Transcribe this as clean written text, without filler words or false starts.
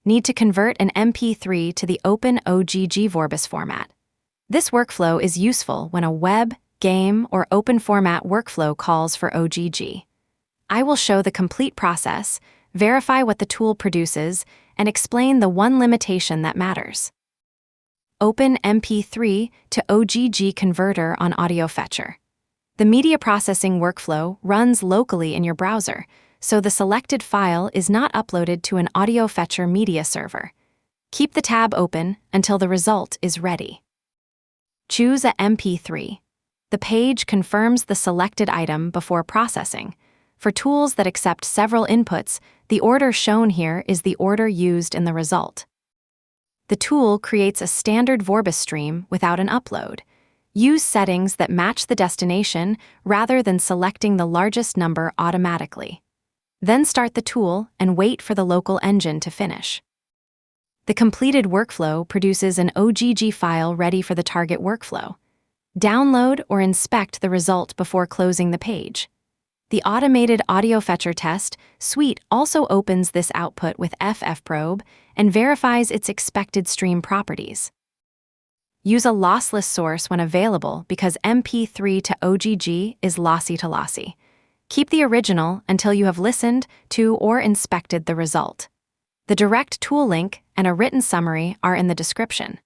need to convert an MP3 to the open OGG Vorbis format. This workflow is useful when a web, game, or open format workflow calls for OGG. I will show the complete process, verify what the tool produces, and explain the one limitation that matters. Open MP3 to OGG Converter on AudioFetcher. The media processing workflow runs locally in your browser, so the selected file is not uploaded to an AudioFetcher media server. Keep the tab open until the result is ready. Choose a MP3. The page confirms the selected item before processing. For tools that accept several inputs, the order shown here is the order used in the result. The tool creates a standard Vorbis stream without an upload. Use settings that match the destination rather than selecting the largest number automatically. Then start the tool and wait for the local engine to finish. The completed workflow produces an OGG file ready for the target workflow. Download or inspect the result before closing the page. The automated AudioFetcher test suite also opens this output with FFprobe and verifies its expected stream properties. Use a lossless source when available because MP3 to OGG is lossy to lossy. Keep the original until you have listened to or inspected the result. The direct tool link and a written summary are in the description.